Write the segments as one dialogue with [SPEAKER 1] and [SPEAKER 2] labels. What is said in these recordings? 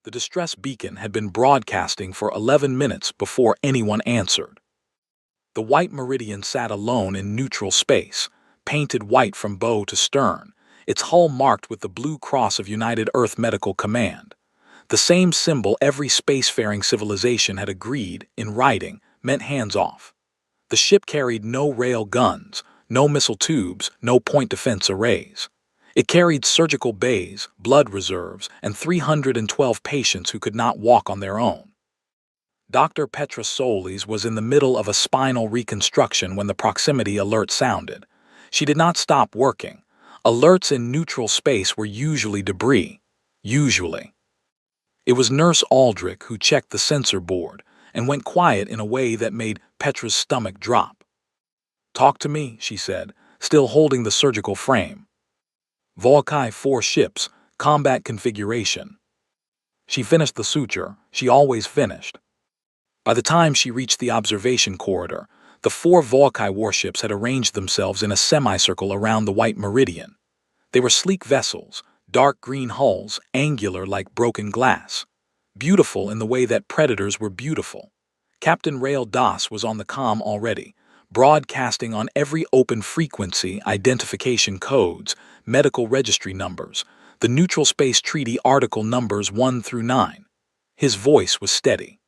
[SPEAKER 1] The distress beacon had been broadcasting for 11 minutes before anyone answered. The White Meridian sat alone in neutral space, painted white from bow to stern, its hull marked with the blue cross of United Earth Medical Command. The same symbol every spacefaring civilization had agreed, in writing, meant hands off. The ship carried no rail guns, no missile tubes, no point defense arrays. It carried surgical bays, blood reserves, and 312 patients who could not walk on their own. Dr. Petra Solis was in the middle of a spinal reconstruction when the proximity alert sounded. She did not stop working. Alerts in neutral space were usually debris. Usually. It was Nurse Aldrich who checked the sensor board and went quiet in a way that made Petra's stomach drop. "Talk to me," she said, still holding the surgical frame. "Volkai 4 ships, combat configuration." She finished the suture. She always finished. By the time she reached the observation corridor, the 4 Volkai warships had arranged themselves in a semicircle around the White Meridian. They were sleek vessels, dark green hulls, angular like broken glass. Beautiful in the way that predators were beautiful. Captain Rail Das was on the comm already, broadcasting on every open frequency identification codes, medical registry numbers, the Neutral Space Treaty Article numbers 1 through 9. His voice was steady.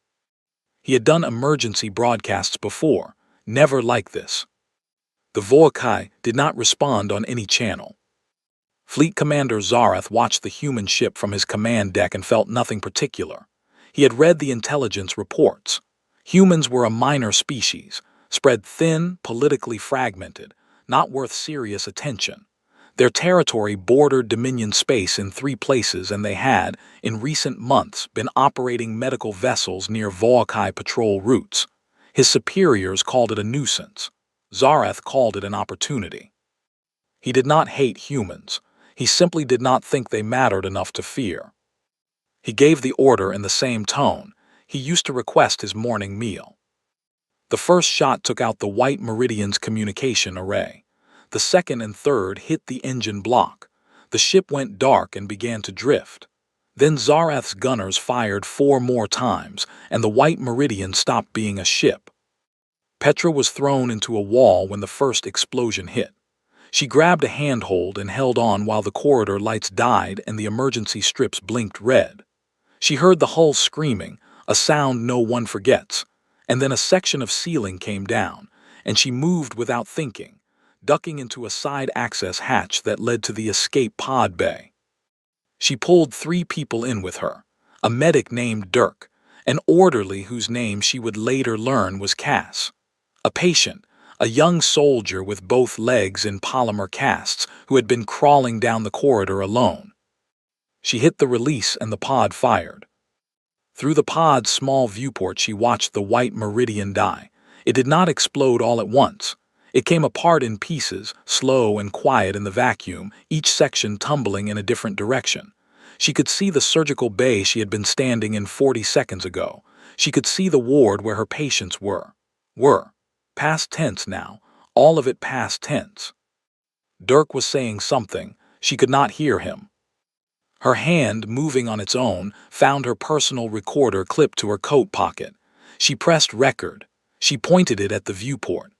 [SPEAKER 1] He had done emergency broadcasts before, never like this. The Volkai did not respond on any channel. Fleet Commander Zarath watched the human ship from his command deck and felt nothing particular. He had read the intelligence reports. Humans were a minor species, spread thin, politically fragmented, not worth serious attention. Their territory bordered Dominion space in 3 places, and they had, in recent months, been operating medical vessels near Volkai patrol routes. His superiors called it a nuisance. Zarath called it an opportunity. He did not hate humans. He simply did not think they mattered enough to fear. He gave the order in the same tone. He used to request his morning meal. The first shot took out the White Meridian's communication array. The second and third hit the engine block. The ship went dark and began to drift. Then Zarath's gunners fired 4 more times, and the White Meridian stopped being a ship. Petra was thrown into a wall when the first explosion hit. She grabbed a handhold and held on while the corridor lights died and the emergency strips blinked red. She heard the hull screaming, a sound no one forgets, and then a section of ceiling came down, and she moved without thinking, ducking into a side access hatch that led to the escape pod bay. She pulled 3 people in with her, a medic named Dirk, an orderly whose name she would later learn was Cass, a patient, a young soldier with both legs in polymer casts who had been crawling down the corridor alone. She hit the release and the pod fired. Through the pod's small viewport she watched the White Meridian die. It did not explode all at once. It came apart in pieces, slow and quiet in the vacuum, each section tumbling in a different direction. She could see the surgical bay she had been standing in 40 seconds ago. She could see the ward where her patients were. Past tense now, all of it past tense. Dirk was saying something. She could not hear him. Her hand, moving on its own, found her personal recorder clipped to her coat pocket. She pressed record. She pointed it at the viewport.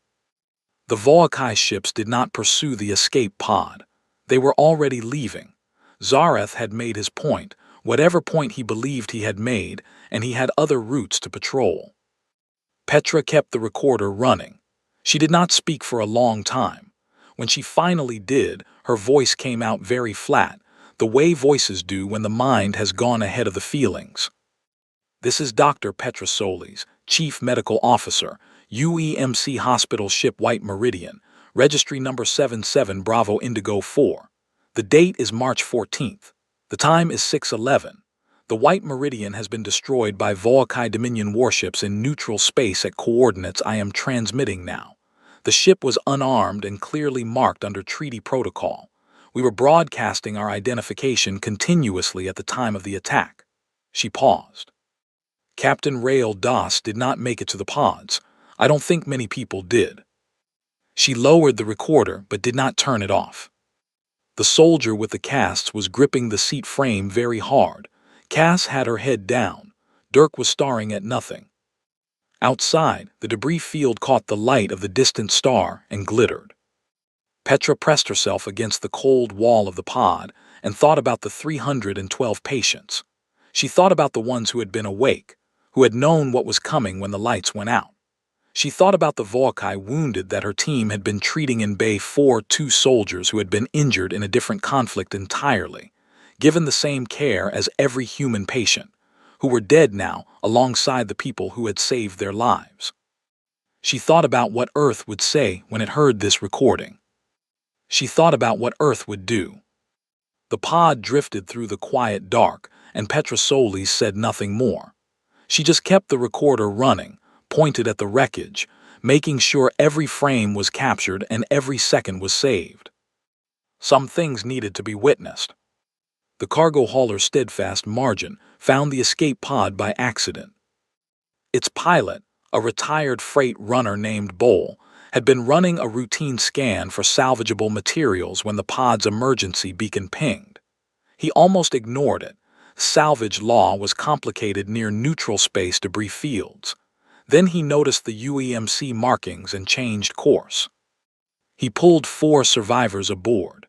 [SPEAKER 1] The Volkai ships did not pursue the escape pod. They were already leaving. Zarath had made his point, whatever point he believed he had made, and he had other routes to patrol. Petra kept the recorder running. She did not speak for a long time. When she finally did, her voice came out very flat, the way voices do when the mind has gone ahead of the feelings. "This is Dr. Petra Solis, Chief Medical Officer, UEMC Hospital Ship White Meridian, registry number 77 Bravo Indigo 4. The date is March 14th. The time is 6:11. The White Meridian has been destroyed by Volkai Dominion warships in neutral space at coordinates I am transmitting now. The ship was unarmed and clearly marked under treaty protocol. We were broadcasting our identification continuously at the time of the attack." She paused. "Captain Rail Das did not make it to the pods. I don't think many people did." She lowered the recorder but did not turn it off. The soldier with the casts was gripping the seat frame very hard. Cass had her head down. Dirk was staring at nothing. Outside, the debris field caught the light of the distant star and glittered. Petra pressed herself against the cold wall of the pod and thought about the 312 patients. She thought about the ones who had been awake, who had known what was coming when the lights went out. She thought about the Volkai wounded that her team had been treating in Bay 4, 2 soldiers who had been injured in a different conflict entirely, given the same care as every human patient, who were dead now alongside the people who had saved their lives. She thought about what Earth would say when it heard this recording. She thought about what Earth would do. The pod drifted through the quiet dark, and Petra Solis said nothing more. She just kept the recorder running, pointed at the wreckage, making sure every frame was captured and every second was saved. Some things needed to be witnessed. The cargo hauler Steadfast Margin found the escape pod by accident. Its pilot, a retired freight runner named Bowl, had been running a routine scan for salvageable materials when the pod's emergency beacon pinged. He almost ignored it. Salvage law was complicated near neutral space debris fields. Then he noticed the UEMC markings and changed course. He pulled 4 survivors aboard.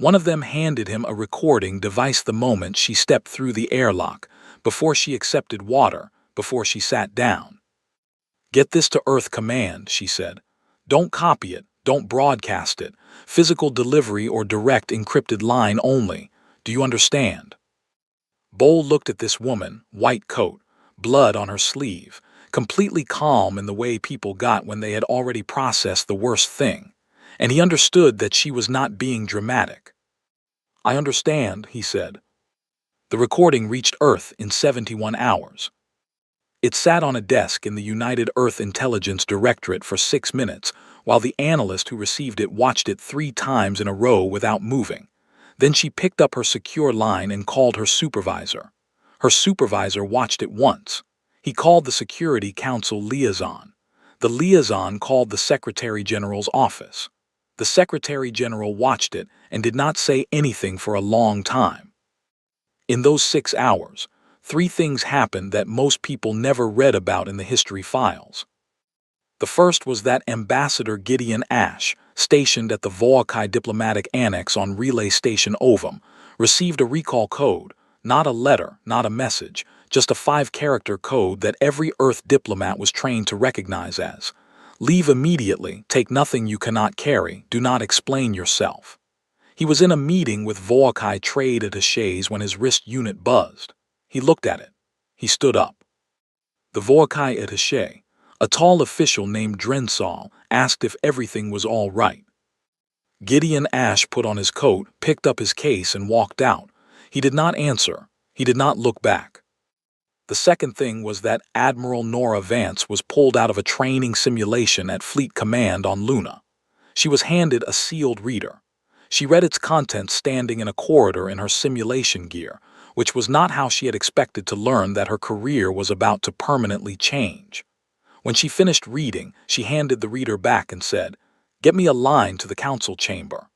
[SPEAKER 1] One of them handed him a recording device the moment she stepped through the airlock, before she accepted water, before she sat down. "Get this to Earth Command," she said. "Don't copy it, don't broadcast it. Physical delivery or direct encrypted line only. Do you understand?" Bowl looked at this woman, white coat, blood on her sleeve, completely calm in the way people got when they had already processed the worst thing, and he understood that she was not being dramatic. "I understand," he said. The recording reached Earth in 71 hours. It sat on a desk in the United Earth Intelligence Directorate for 6 minutes, while the analyst who received it watched it 3 times in a row without moving. Then she picked up her secure line and called her supervisor. Her supervisor watched it once. He called the Security Council liaison. The liaison called the Secretary General's office. The Secretary General watched it and did not say anything for a long time. In those 6 hours, 3 things happened that most people never read about in the history files. The first was that Ambassador Gideon Ash, stationed at the Volkai diplomatic annex on Relay Station Ovum, received a recall code, not a letter, not a message, just a 5-character code that every Earth diplomat was trained to recognize as, "Leave immediately, take nothing you cannot carry, do not explain yourself." He was in a meeting with Volkai trade attachés when his wrist unit buzzed. He looked at it. He stood up. The Volkai attaché, a tall official named Drensal, asked if everything was all right. Gideon Ash put on his coat, picked up his case, and walked out. He did not answer. He did not look back. The second thing was that Admiral Nora Vance was pulled out of a training simulation at Fleet Command on Luna. She was handed a sealed reader. She read its contents standing in a corridor in her simulation gear, which was not how she had expected to learn that her career was about to permanently change. When she finished reading, she handed the reader back and said, "Get me a line to the council chamber."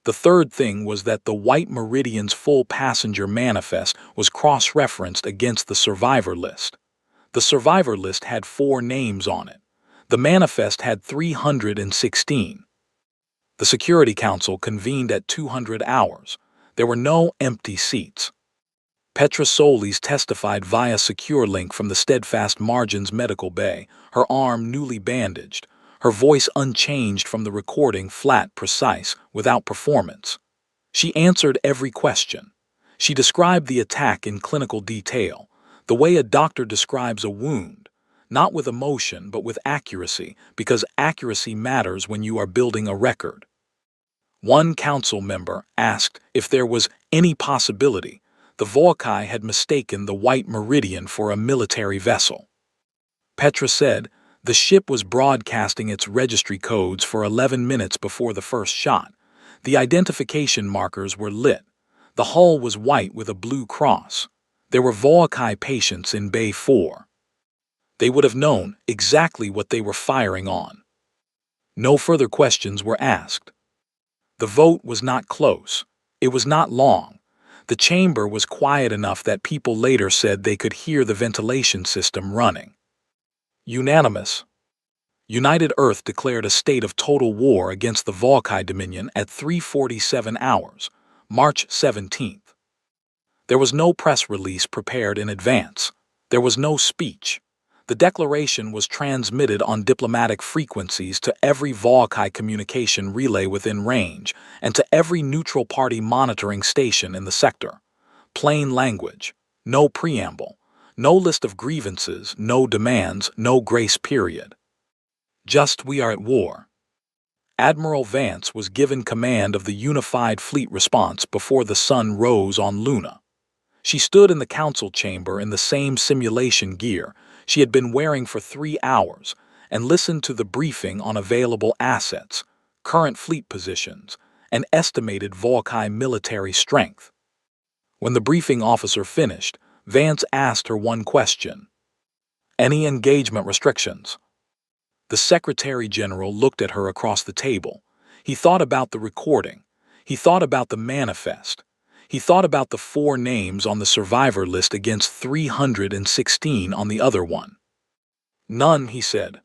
[SPEAKER 1] The third thing was that the White Meridian's full passenger manifest was cross-referenced against the survivor list. The survivor list had 4 names on it. The manifest had 316. The Security Council convened at 200 hours. There were no empty seats. Petra Solis testified via secure link from the Steadfast Margin's medical bay, her arm newly bandaged, her voice unchanged from the recording, flat, precise, without performance. She answered every question. She described the attack in clinical detail, the way a doctor describes a wound, not with emotion but with accuracy, because accuracy matters when you are building a record. One council member asked if there was any possibility the Volkai had mistaken the White Meridian for a military vessel. Petra said the ship was broadcasting its registry codes for 11 minutes before the first shot. The identification markers were lit. The hull was white with a blue cross. There were Volkai patients in Bay 4. They would have known exactly what they were firing on. No further questions were asked. The vote was not close. It was not long. The chamber was quiet enough that people later said they could hear the ventilation system running. Unanimous. United Earth declared a state of total war against the Volkai Dominion at 3:47 hours, March 17th. There was no press release prepared in advance. There was no speech. The declaration was transmitted on diplomatic frequencies to every Volkai communication relay within range and to every neutral party monitoring station in the sector. Plain language, no preamble, no list of grievances, no demands, no grace period. Just we are at war. Admiral Vance was given command of the unified fleet response before the sun rose on Luna. She stood in the council chamber in the same simulation gear she had been wearing for 3 hours and listened to the briefing on available assets, current fleet positions, and estimated Volkai military strength. When the briefing officer finished, Vance asked her one question. Any engagement restrictions? The Secretary General looked at her across the table. He thought about the recording. He thought about the manifest. He thought about the 4 names on the survivor list against 316 on the other one. None, he said.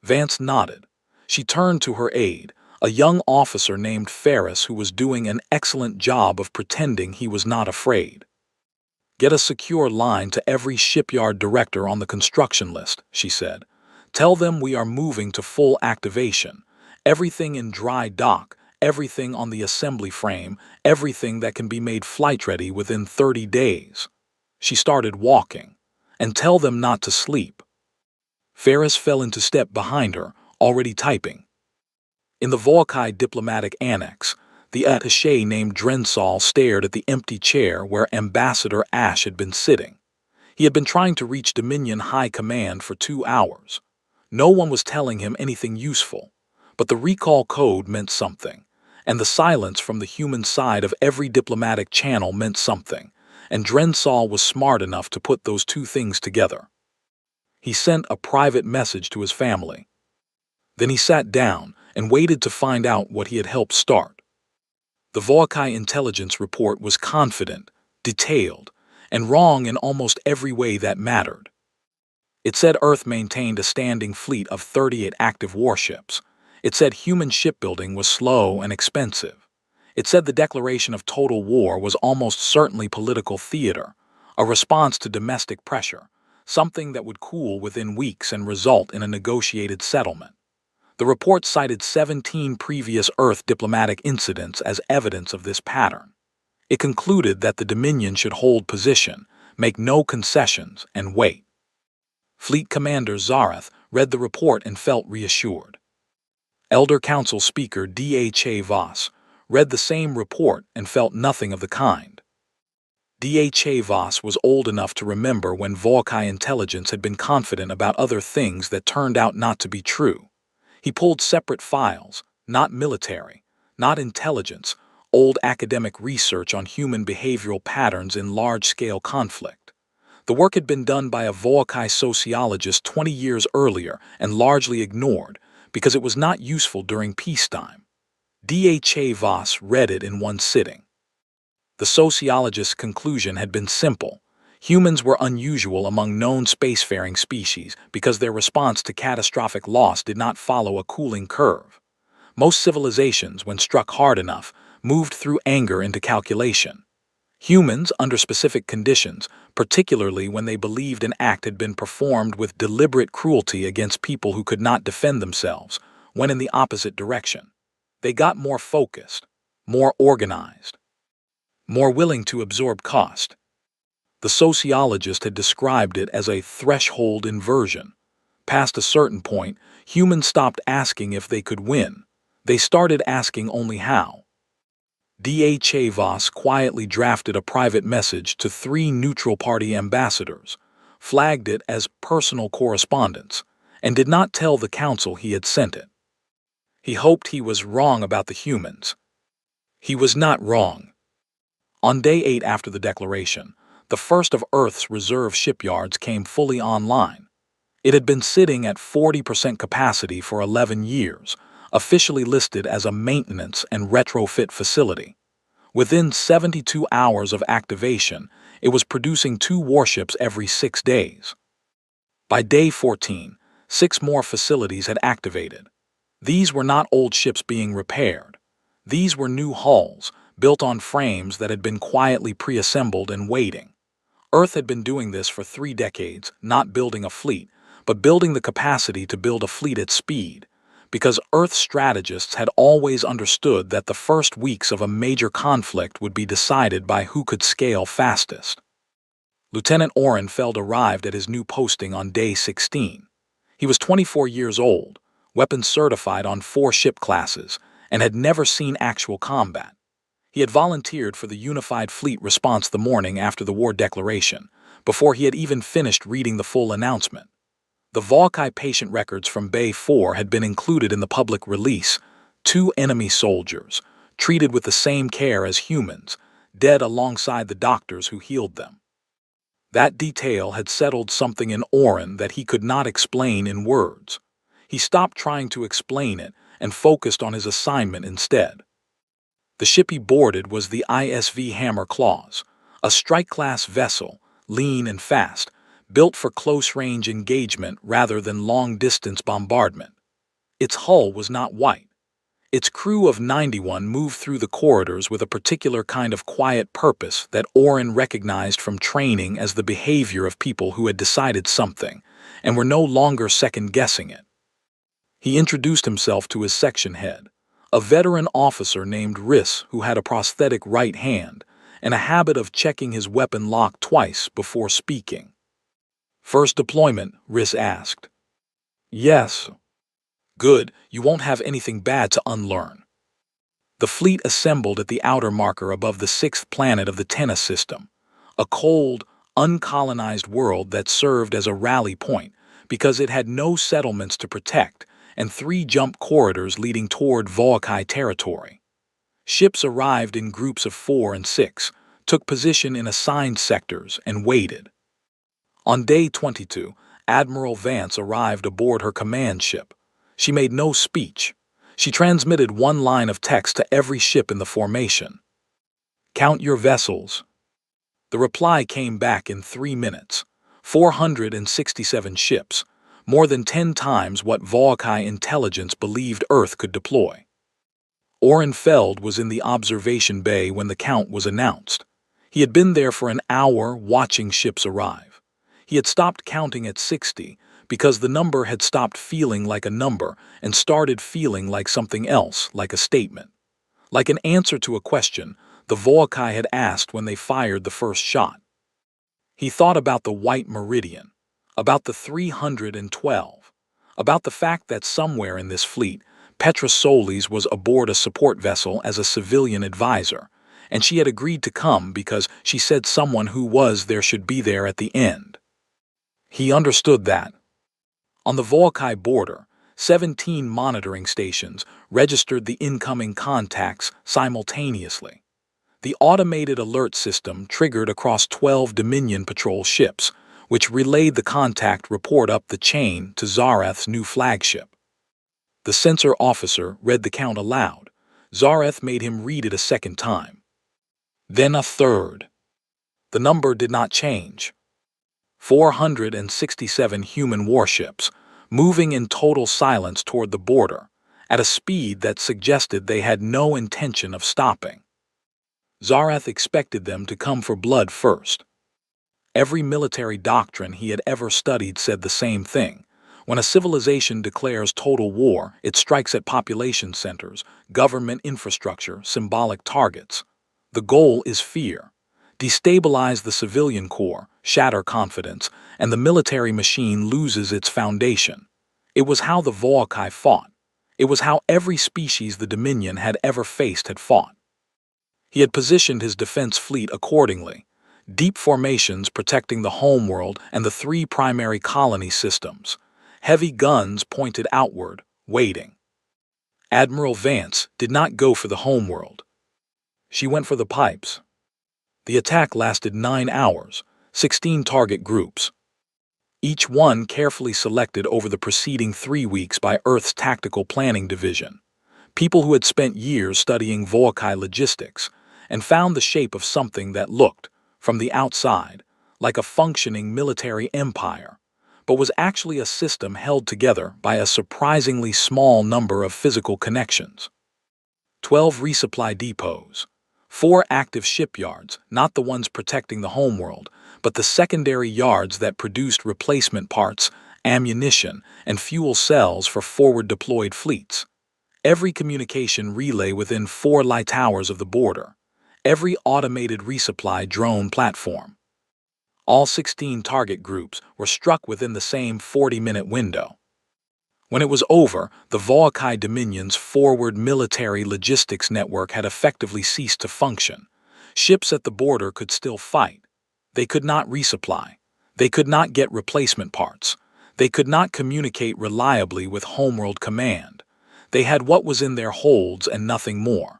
[SPEAKER 1] Vance nodded. She turned to her aide, a young officer named Ferris who was doing an excellent job of pretending he was not afraid. Get a secure line to every shipyard director on the construction list, she said. Tell them we are moving to full activation. Everything in dry dock, everything on the assembly frame, everything that can be made flight-ready within 30 days. She started walking. And tell them not to sleep. Ferris fell into step behind her, already typing. In the Volkai diplomatic annex, the attaché named Drensal stared at the empty chair where Ambassador Ash had been sitting. He had been trying to reach Dominion High Command for 2 hours. No one was telling him anything useful, but the recall code meant something, and the silence from the human side of every diplomatic channel meant something, and Drensal was smart enough to put those 2 things together. He sent a private message to his family. Then he sat down and waited to find out what he had helped start. The Volkai intelligence report was confident, detailed, and wrong in almost every way that mattered. It said Earth maintained a standing fleet of 38 active warships. It said human shipbuilding was slow and expensive. It said the declaration of total war was almost certainly political theater, a response to domestic pressure, something that would cool within weeks and result in a negotiated settlement. The report cited 17 previous Earth diplomatic incidents as evidence of this pattern. It concluded that the Dominion should hold position, make no concessions, and wait. Fleet Commander Zarath read the report and felt reassured. Elder Council Speaker HFY Voss read the same report and felt nothing of the kind. HFY Voss was old enough to remember when Volkai intelligence had been confident about other things that turned out not to be true. He pulled separate files, not military, not intelligence, old academic research on human behavioral patterns in large-scale conflict. The work had been done by a Volkai sociologist 20 years earlier and largely ignored because it was not useful during peacetime. HFY Voss read it in one sitting. The sociologist's conclusion had been simple. Humans were unusual among known spacefaring species because their response to catastrophic loss did not follow a cooling curve. Most civilizations, when struck hard enough, moved through anger into calculation. Humans, under specific conditions, particularly when they believed an act had been performed with deliberate cruelty against people who could not defend themselves, went in the opposite direction. They got more focused, more organized, more willing to absorb cost. The sociologist had described it as a threshold inversion. Past a certain point, humans stopped asking if they could win. They started asking only how. HFY Voss quietly drafted a private message to 3 neutral party ambassadors, flagged it as personal correspondence, and did not tell the council he had sent it. He hoped he was wrong about the humans. He was not wrong. On day 8 after the declaration, the first of Earth's reserve shipyards came fully online. It had been sitting at 40% capacity for 11 years, officially listed as a maintenance and retrofit facility. Within 72 hours of activation, it was producing 2 warships every 6 days. By day 14, 6 more facilities had activated. These were not old ships being repaired. These were new hulls, built on frames that had been quietly pre-assembled and waiting. Earth had been doing this for 3 decades, not building a fleet, but building the capacity to build a fleet at speed, because Earth strategists had always understood that the first weeks of a major conflict would be decided by who could scale fastest. Lieutenant Orenfeld arrived at his new posting on day 16. He was 24 years old, weapons certified on 4 ship classes, and had never seen actual combat. He had volunteered for the Unified Fleet Response the morning after the war declaration, before he had even finished reading the full announcement. The Volkai patient records from Bay 4 had been included in the public release. 2 enemy soldiers, treated with the same care as humans, dead alongside the doctors who healed them. That detail had settled something in Oren that he could not explain in words. He stopped trying to explain it and focused on his assignment instead. The ship he boarded was the ISV Hammer Claws, a strike-class vessel, lean and fast, built for close-range engagement rather than long-distance bombardment. Its hull was not white. Its crew of 91 moved through the corridors with a particular kind of quiet purpose that Oren recognized from training as the behavior of people who had decided something and were no longer second-guessing it. He introduced himself to his section head, a veteran officer named Riss who had a prosthetic right hand and a habit of checking his weapon lock twice before speaking. "First deployment?" Riss asked. "Yes." "Good, you won't have anything bad to unlearn." The fleet assembled at the outer marker above the 6th planet of the Tenna system, a cold, uncolonized world that served as a rally point because it had no settlements to protect and 3 jump corridors leading toward Volkai territory. Ships arrived in groups of 4 and 6, took position in assigned sectors, and waited. On day 22, Admiral Vance arrived aboard her command ship. She made no speech. She transmitted 1 line of text to every ship in the formation. "Count your vessels." The reply came back in 3 minutes. 467 ships, more than 10 times what Volkai intelligence believed Earth could deploy. Orenfeld was in the observation bay when the count was announced. He had been there for an hour watching ships arrive. He had stopped counting at 60 because the number had stopped feeling like a number and started feeling like something else, like a statement. Like an answer to a question the Volkai had asked when they fired the first shot. He thought about the White Meridian, about the 312, about the fact that somewhere in this fleet, Petra Solis was aboard a support vessel as a civilian advisor, and she had agreed to come because she said someone who was there should be there at the end. He understood that. On the Volkai border, 17 monitoring stations registered the incoming contacts simultaneously. The automated alert system triggered across 12 Dominion patrol ships, which relayed the contact report up the chain to Zareth's new flagship. The sensor officer read the count aloud. Zareth made him read it a second time. Then a third. The number did not change. 467 human warships, moving in total silence toward the border, at a speed that suggested they had no intention of stopping. Zareth expected them to come for blood first. Every military doctrine he had ever studied said the same thing. When a civilization declares total war, it strikes at population centers, government infrastructure, symbolic targets. The goal is fear. Destabilize the civilian core, shatter confidence, and the military machine loses its foundation. It was how the Volkai fought. It was how every species the Dominion had ever faced had fought. He had positioned his defense fleet accordingly. Deep formations protecting the homeworld and the 3 primary colony systems. Heavy guns pointed outward, waiting. Admiral Vance did not go for the homeworld. She went for the pipes. The attack lasted 9 hours, 16 target groups. Each one carefully selected over the preceding 3 weeks by Earth's Tactical Planning Division. People who had spent years studying Volkai logistics, and found the shape of something that looked, from the outside, like a functioning military empire, but was actually a system held together by a surprisingly small number of physical connections. 12 resupply depots, 4 active shipyards, not the ones protecting the homeworld, but the secondary yards that produced replacement parts, ammunition, and fuel cells for forward-deployed fleets. Every communication relay within 4 light towers of the border. Every automated resupply drone platform. All 16 target groups were struck within the same 40-minute window. When it was over, the Volkai Dominion's forward military logistics network had effectively ceased to function. Ships at the border could still fight. They could not resupply. They could not get replacement parts. They could not communicate reliably with Homeworld Command. They had what was in their holds and nothing more.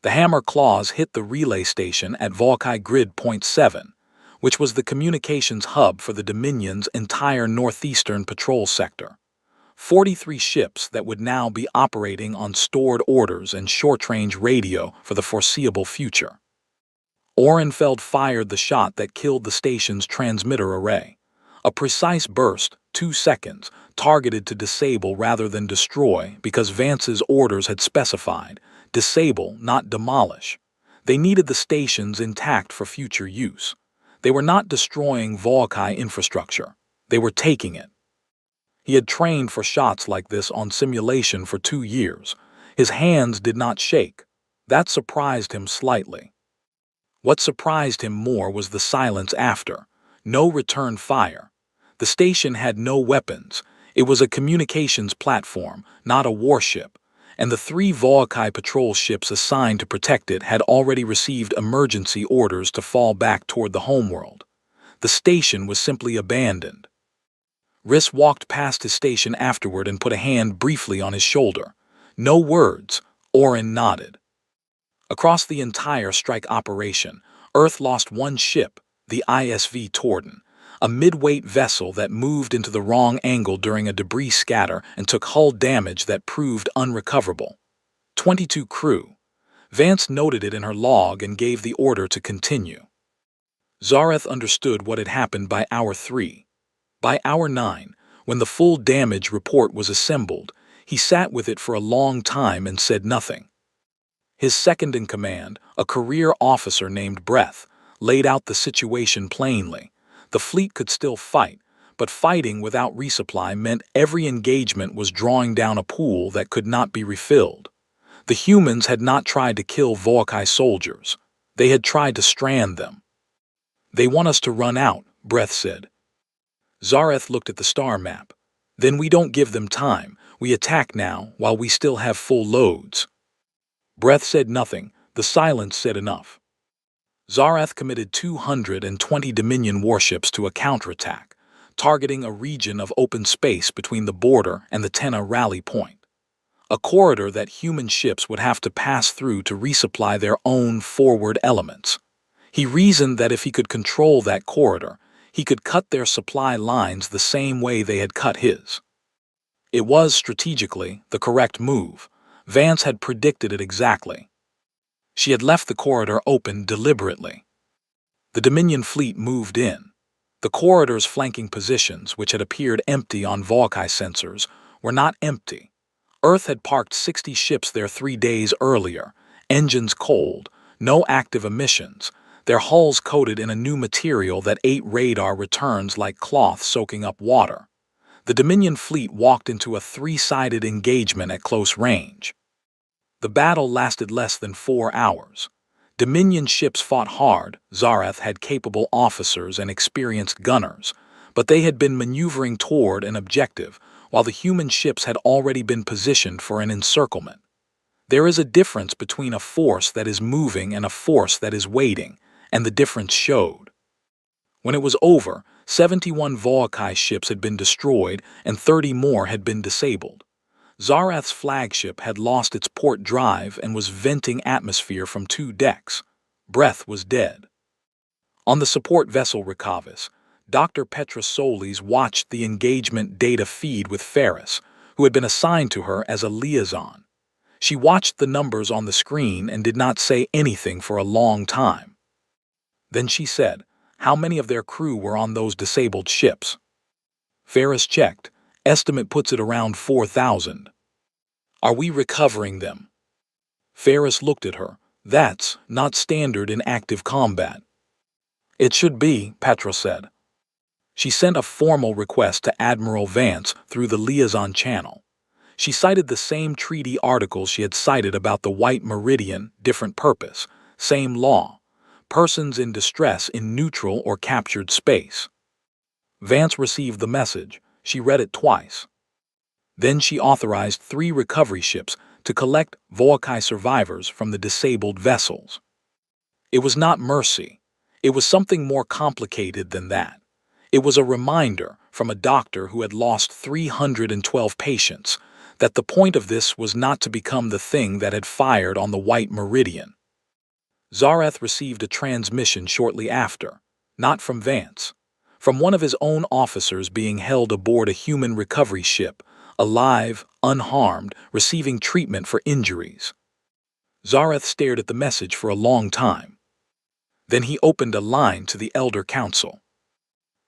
[SPEAKER 1] The hammer claws hit the relay station at Volkai Grid Point 7, which was the communications hub for the Dominion's entire northeastern patrol sector. 43 ships that would now be operating on stored orders and short-range radio for the foreseeable future. Ohrenfeld fired the shot that killed the station's transmitter array. A precise burst, 2 seconds, targeted to disable rather than destroy because Vance's orders had specified, disable, not demolish. They needed the stations intact for future use. They were not destroying Volkai infrastructure. They were taking it. He had trained for shots like this on simulation for 2 years. His hands did not shake. That surprised him slightly. What surprised him more was the silence after. No return fire. The station had no weapons. It was a communications platform, not a warship, and the 3 Volkai patrol ships assigned to protect it had already received emergency orders to fall back toward the homeworld. The station was simply abandoned. Riss walked past his station afterward and put a hand briefly on his shoulder. No words. Oren nodded. Across the entire strike operation, Earth lost 1 ship, the ISV Torden, a mid-weight vessel that moved into the wrong angle during a debris scatter and took hull damage that proved unrecoverable. 22 crew. Vance noted it in her log and gave the order to continue. Zareth understood what had happened by hour 3. By hour 9, when the full damage report was assembled, he sat with it for a long time and said nothing. His second-in-command, a career officer named Breath, laid out the situation plainly. The fleet could still fight, but fighting without resupply meant every engagement was drawing down a pool that could not be refilled. The humans had not tried to kill Volkai soldiers. They had tried to strand them. "They want us to run out," Breath said. Zareth looked at the star map. "Then we don't give them time. We attack now while we still have full loads." Breath said nothing. The silence said enough. Zareth committed 220 Dominion warships to a counterattack, targeting a region of open space between the border and the Tenna rally point. A corridor that human ships would have to pass through to resupply their own forward elements. He reasoned that if he could control that corridor, he could cut their supply lines the same way they had cut his. It was, strategically, the correct move. Vance had predicted it exactly. She had left the corridor open deliberately. The Dominion fleet moved in. The corridor's flanking positions, which had appeared empty on Volkai sensors, were not empty. Earth had parked 60 ships there 3 days earlier, engines cold, no active emissions, their hulls coated in a new material that ate radar returns like cloth soaking up water. The Dominion fleet walked into a 3-sided engagement at close range. The battle lasted less than 4 hours. Dominion ships fought hard. Zareth had capable officers and experienced gunners, but they had been maneuvering toward an objective, while the human ships had already been positioned for an encirclement. There is a difference between a force that is moving and a force that is waiting, and the difference showed. When it was over, 71 Volkai ships had been destroyed and 30 more had been disabled. Zareth's flagship had lost its port drive and was venting atmosphere from 2 decks. Breath was dead. On the support vessel Recavis, Dr. Petra Solis watched the engagement data feed with Ferris, who had been assigned to her as a liaison. She watched the numbers on the screen and did not say anything for a long time. Then she said, "How many of their crew were on those disabled ships?" Ferris checked. "Estimate puts it around 4,000. "Are we recovering them?" Ferris looked at her. "That's not standard in active combat." "It should be," Petra said. She sent a formal request to Admiral Vance through the liaison channel. She cited the same treaty articles she had cited about the White Meridian, different purpose, same law, persons in distress in neutral or captured space. Vance received the message. She read it twice. Then she authorized 3 recovery ships to collect HFY survivors from the disabled vessels. It was not mercy. It was something more complicated than that. It was a reminder from a doctor who had lost 312 patients that the point of this was not to become the thing that had fired on the White Meridian. Zareth received a transmission shortly after, not from Vance, from one of his own officers being held aboard a human recovery ship, alive, unharmed, receiving treatment for injuries. Zareth stared at the message for a long time. Then he opened a line to the Elder Council.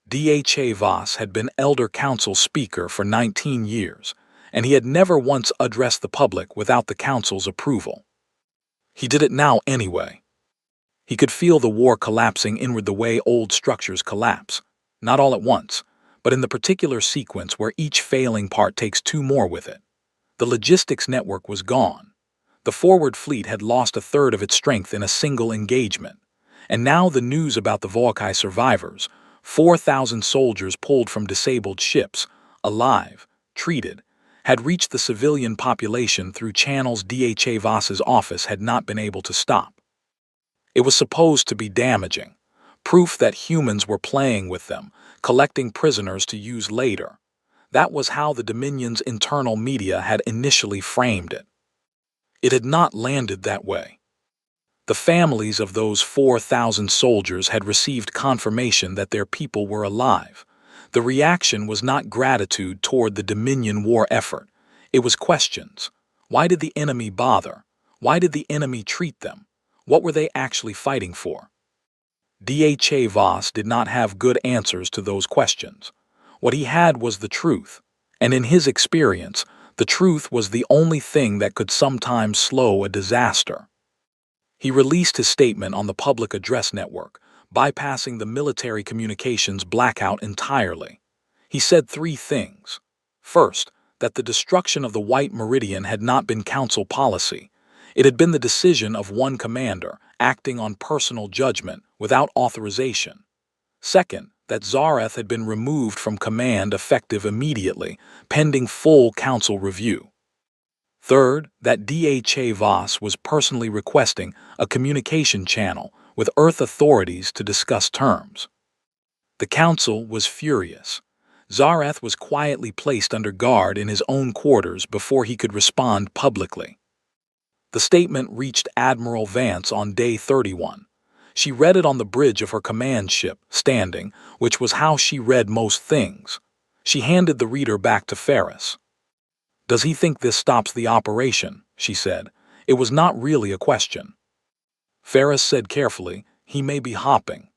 [SPEAKER 1] HFY Voss had been Elder Council Speaker for 19 years, and he had never once addressed the public without the Council's approval. He did it now anyway. He could feel the war collapsing inward the way old structures collapse, not all at once, but in the particular sequence where each failing part takes 2 more with it. The logistics network was gone. The forward fleet had lost 1/3 of its strength in a single engagement. And now the news about the HFY survivors, 4,000 soldiers pulled from disabled ships, alive, treated, had reached the civilian population through channels HFY Voss's office had not been able to stop. It was supposed to be damaging, proof that humans were playing with them, collecting prisoners to use later. That was how the Dominion's internal media had initially framed it. It had not landed that way. The families of those 4,000 soldiers had received confirmation that their people were alive. The reaction was not gratitude toward the Dominion war effort. It was questions. Why did the enemy bother? Why did the enemy treat them? What were they actually fighting for? HFY Voss did not have good answers to those questions. What he had was the truth, and in his experience, the truth was the only thing that could sometimes slow a disaster. He released his statement on the public address network, bypassing the military communications blackout entirely. He said 3 things. First, that the destruction of the White Meridian had not been council policy. It had been the decision of one commander, acting on personal judgment, without authorization. Second, that Zareth had been removed from command effective immediately, pending full council review. Third, that HFY Voss was personally requesting a communication channel with Earth authorities to discuss terms. The council was furious. Zareth was quietly placed under guard in his own quarters before he could respond publicly. The statement reached Admiral Vance on day 31. She read it on the bridge of her command ship, standing, which was how she read most things. She handed the reader back to Ferris. "Does he think this stops the operation?" she said. It was not really a question. Ferris said carefully, "He may be hopping."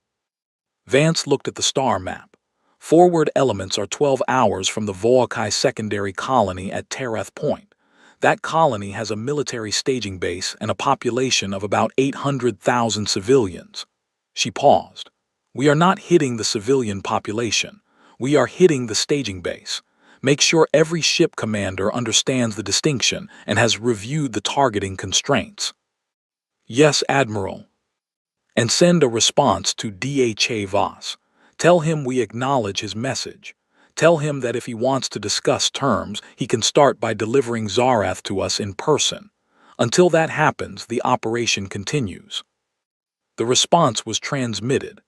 [SPEAKER 1] Vance looked at the star map. Forward elements are 12 hours from the HFY secondary colony at Tereth Point. That colony has a military staging base and a population of about 800,000 civilians. She paused. "We are not hitting the civilian population. We are hitting the staging base. Make sure every ship commander understands the distinction and has reviewed the targeting constraints." "Yes, Admiral." "And send a response to HFY Voss. Tell him we acknowledge his message. Tell him that if he wants to discuss terms, he can start by delivering Zareth to us in person. Until that happens, the operation continues." The response was transmitted.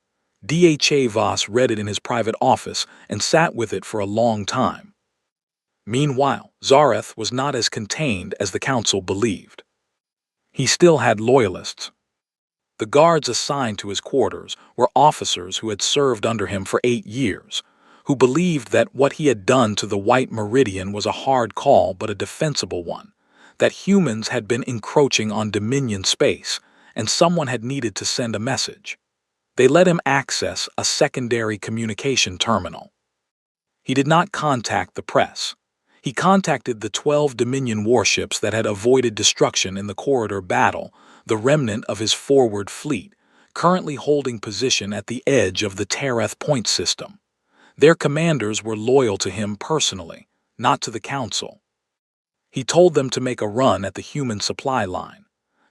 [SPEAKER 1] HFY Voss read it in his private office and sat with it for a long time. Meanwhile, Zareth was not as contained as the council believed. He still had loyalists. The guards assigned to his quarters were officers who had served under him for 8 years, who believed that what he had done to the White Meridian was a hard call but a defensible one, that humans had been encroaching on Dominion space, and someone had needed to send a message. They let him access a secondary communication terminal. He did not contact the press. He contacted the 12 Dominion warships that had avoided destruction in the corridor battle, the remnant of his forward fleet, currently holding position at the edge of the Tereth Point system. Their commanders were loyal to him personally, not to the Council. He told them to make a run at the human supply line,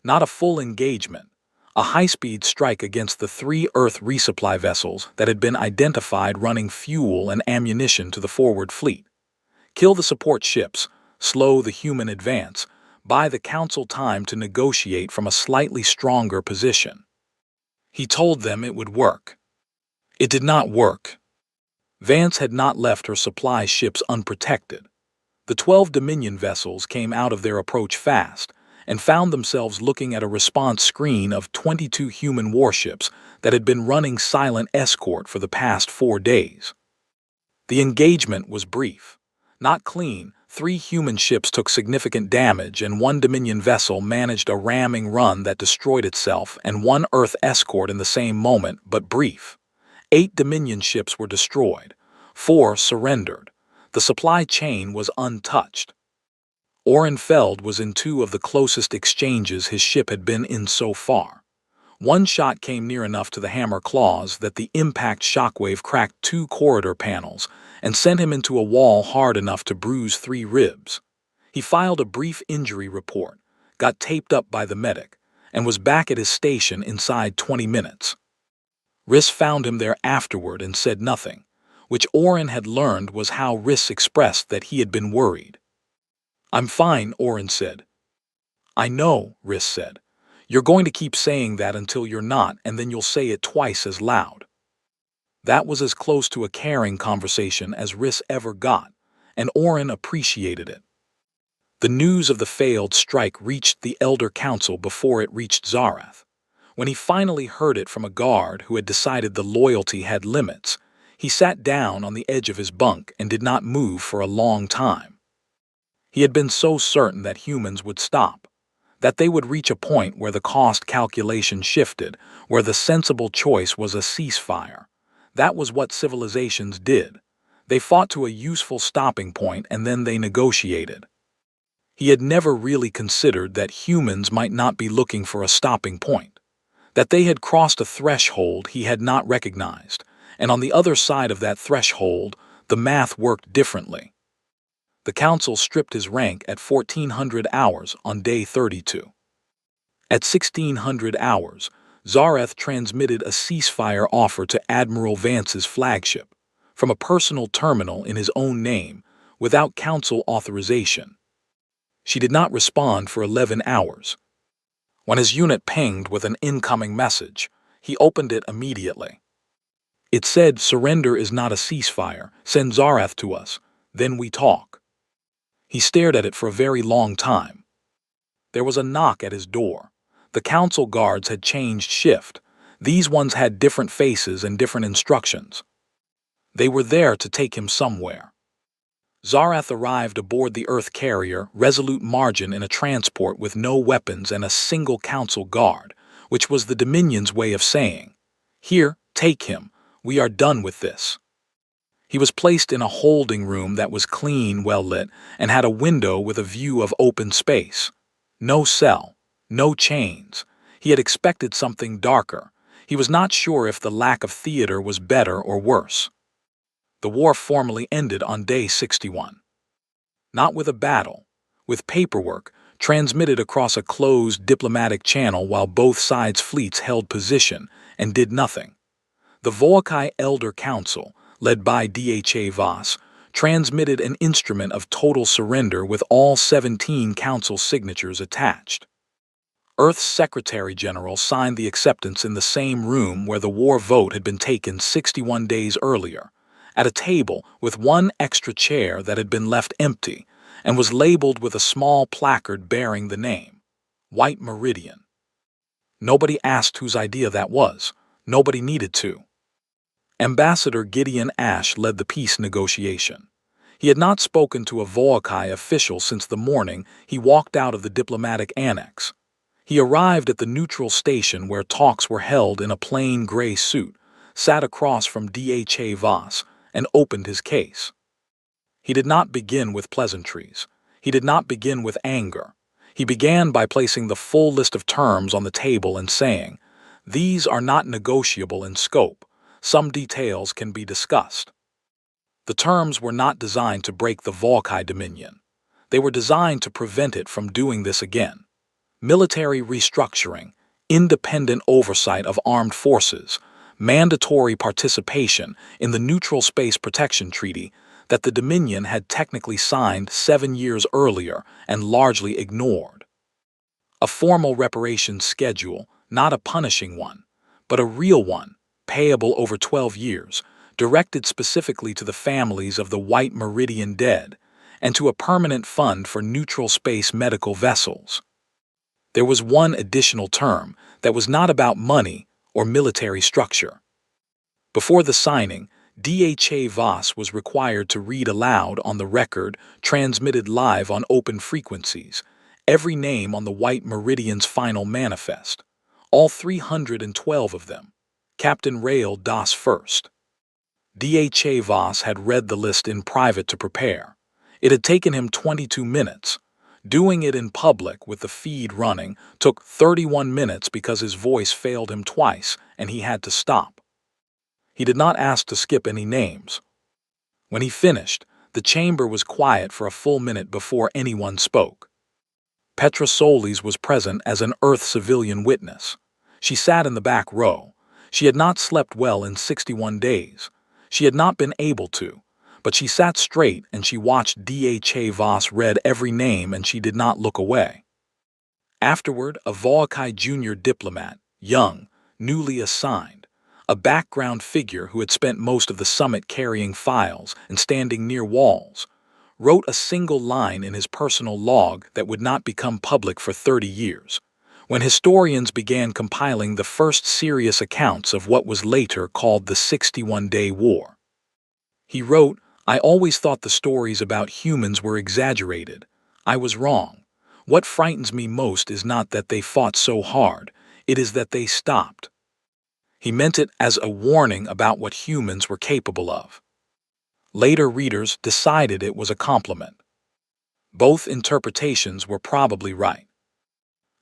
[SPEAKER 1] not a full engagement, a high-speed strike against the 3 Earth resupply vessels that had been identified running fuel and ammunition to the forward fleet. Kill the support ships, slow the human advance, buy the Council time to negotiate from a slightly stronger position. He told them it would work. It did not work. Vance had not left her supply ships unprotected. The 12 Dominion vessels came out of their approach fast and found themselves looking at a response screen of 22 human warships that had been running silent escort for the past 4 days. The engagement was brief. Not clean, 3 human ships took significant damage and 1 Dominion vessel managed a ramming run that destroyed itself and 1 Earth escort in the same moment, but brief. 8 Dominion ships were destroyed. 4 surrendered. The supply chain was untouched. Orenfeld was in 2 of the closest exchanges his ship had been in so far. 1 shot came near enough to the hammer claws that the impact shockwave cracked 2 corridor panels and sent him into a wall hard enough to bruise 3 ribs. He filed a brief injury report, got taped up by the medic, and was back at his station inside 20 minutes. Riss found him there afterward and said nothing, which Oren had learned was how Riss expressed that he had been worried. "I'm fine," Oren said. "I know," Riss said. "You're going to keep saying that until you're not, and then you'll say it twice as loud." That was as close to a caring conversation as Riss ever got, and Oren appreciated it. The news of the failed strike reached the Elder Council before it reached Zarath. When he finally heard it from a guard who had decided the loyalty had limits, he sat down on the edge of his bunk and did not move for a long time. He had been so certain that humans would stop, that they would reach a point where the cost calculation shifted, where the sensible choice was a ceasefire. That was what civilizations did. They fought to a useful stopping point and then they negotiated. He had never really considered that humans might not be looking for a stopping point, that they had crossed a threshold he had not recognized, and on the other side of that threshold, the math worked differently. The Council stripped his rank at 1400 hours on day 32. At 1600 hours, Zarath transmitted a ceasefire offer to Admiral Vance's flagship, from a personal terminal in his own name, without Council authorization. She did not respond for 11 hours. When his unit pinged with an incoming message, he opened it immediately. It said, "Surrender is not a ceasefire. Send Zarath to us. Then we talk." He stared at it for a very long time. There was a knock at his door. The Council guards had changed shift. These ones had different faces and different instructions. They were there to take him somewhere. Zarath arrived aboard the Earth carrier, Resolute Margin, in a transport with no weapons and a single Council guard, which was the Dominion's way of saying, "Here, take him. We are done with this." He was placed in a holding room that was clean, well-lit, and had a window with a view of open space. No cell, no chains. He had expected something darker. He was not sure if the lack of theater was better or worse. The war formally ended on day 61. Not with a battle, with paperwork transmitted across a closed diplomatic channel while both sides' fleets held position and did nothing. The Voakai Elder Council, led by Dha Voss, transmitted an instrument of total surrender with all 17 Council signatures attached. Earth's Secretary General signed the acceptance in the same room where the war vote had been taken 61 days earlier, at a table with 1 extra chair that had been left empty and was labeled with a small placard bearing the name, White Meridian. Nobody asked whose idea that was. Nobody needed to. Ambassador Gideon Ash led the peace negotiation. He had not spoken to a Volkai official since the morning he walked out of the diplomatic annex. He arrived at the neutral station where talks were held in a plain gray suit, sat across from DHA Voss, and opened his case. He did not begin with pleasantries. He did not begin with anger. He began by placing the full list of terms on the table and saying, "These are not negotiable in scope. Some details can be discussed." The terms were not designed to break the Volkai dominion. They were designed to prevent it from doing this again. Military restructuring, independent oversight of armed forces, mandatory participation in the Neutral Space Protection Treaty that the Dominion had technically signed 7 years earlier and largely ignored. A formal reparations schedule, not a punishing one, but a real one, payable over 12 years, directed specifically to the families of the White Meridian dead, and to a permanent fund for neutral space medical vessels. There was one additional term that was not about money or military structure. Before the signing, DHA Voss was required to read aloud on the record, transmitted live on open frequencies, every name on the White Meridian's final manifest, all 312 of them. Captain Rail Das first. DHA Voss had read the list in private to prepare. It had taken him 22 minutes. Doing it in public with the feed running took 31 minutes because his voice failed him twice and he had to stop. He did not ask to skip any names. When he finished, the chamber was quiet for a full minute before anyone spoke. Petra Solis was present as an Earth civilian witness. She sat in the back row. She had not slept well in 61 days. She had not been able to, but she sat straight and she watched DHA Voss read every name and she did not look away. Afterward, a Volkai junior diplomat, young, newly assigned, a background figure who had spent most of the summit carrying files and standing near walls, wrote a single line in his personal log that would not become public for 30 years, when historians began compiling the first serious accounts of what was later called the 61-Day War. He wrote, "I always thought the stories about humans were exaggerated. I was wrong. What frightens me most is not that they fought so hard, it is that they stopped." He meant it as a warning about what humans were capable of. Later readers decided it was a compliment. Both interpretations were probably right.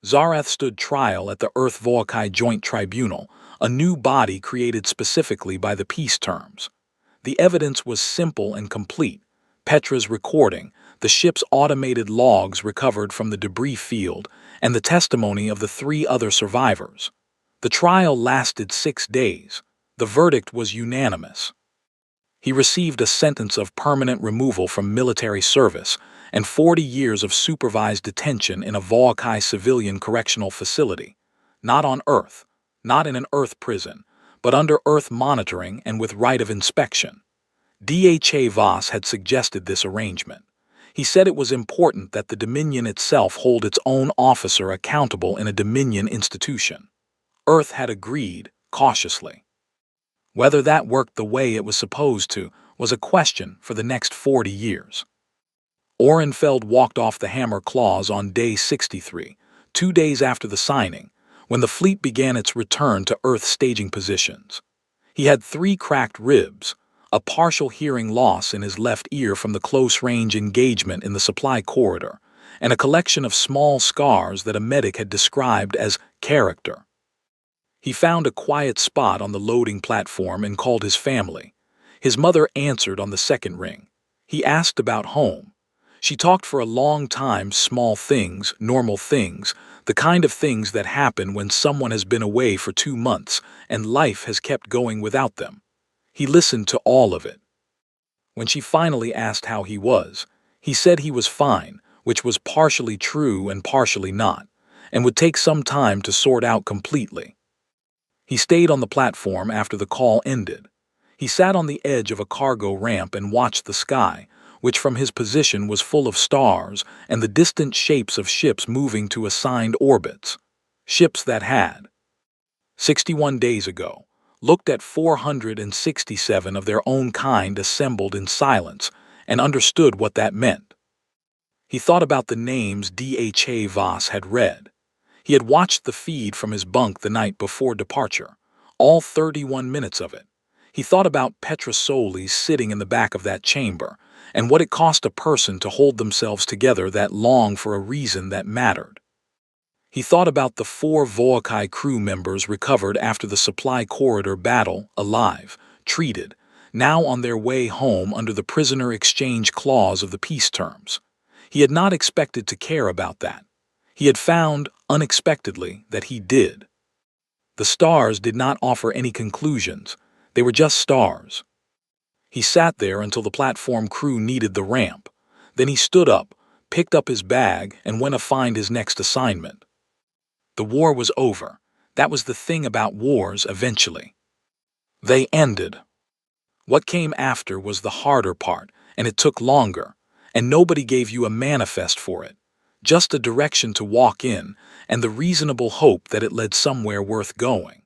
[SPEAKER 1] Zarath stood trial at the Earth Volkai Joint Tribunal, a new body created specifically by the peace terms. The evidence was simple and complete. Petra's recording, the ship's automated logs recovered from the debris field, and the testimony of the 3 other survivors. The trial lasted 6 days. The verdict was unanimous. He received a sentence of permanent removal from military service and 40 years of supervised detention in a Volkai civilian correctional facility. Not on Earth, not in an Earth prison, but under Earth monitoring and with right of inspection. DHA Voss had suggested this arrangement. He said it was important that the Dominion itself hold its own officer accountable in a Dominion institution. Earth had agreed, cautiously. Whether that worked the way it was supposed to was a question for the next 40 years. Ohrenfeld walked off the Hammer Claws on day 63, 2 days after the signing, when the fleet began its return to Earth staging positions. He had 3 cracked ribs, a partial hearing loss in his left ear from the close-range engagement in the supply corridor, and a collection of small scars that a medic had described as character. He found a quiet spot on the loading platform and called his family. His mother answered on the second ring. He asked about home. She talked for a long time, small things, normal things, the kind of things that happen when someone has been away for 2 months and life has kept going without them. He listened to all of it. When she finally asked how he was, he said he was fine, which was partially true and partially not, and would take some time to sort out completely. He stayed on the platform after the call ended. He sat on the edge of a cargo ramp and watched the sky, which from his position was full of stars and the distant shapes of ships moving to assigned orbits. Ships that had, 61 days ago, looked at 467 of their own kind assembled in silence and understood what that meant. He thought about the names HFY had read. He had watched the feed from his bunk the night before departure, all 31 minutes of it. He thought about Petrosoli sitting in the back of that chamber, and what it cost a person to hold themselves together that long for a reason that mattered. He thought about the 4 Voakai crew members recovered after the supply corridor battle, alive, treated, now on their way home under the prisoner exchange clause of the peace terms. He had not expected to care about that. He had found, unexpectedly, that he did. The stars did not offer any conclusions. They were just stars. He sat there until the platform crew needed the ramp. Then he stood up, picked up his bag, and went to find his next assignment. The war was over. That was the thing about wars eventually. They ended. What came after was the harder part, and it took longer, and nobody gave you a manifest for it. Just a direction to walk in, and the reasonable hope that it led somewhere worth going.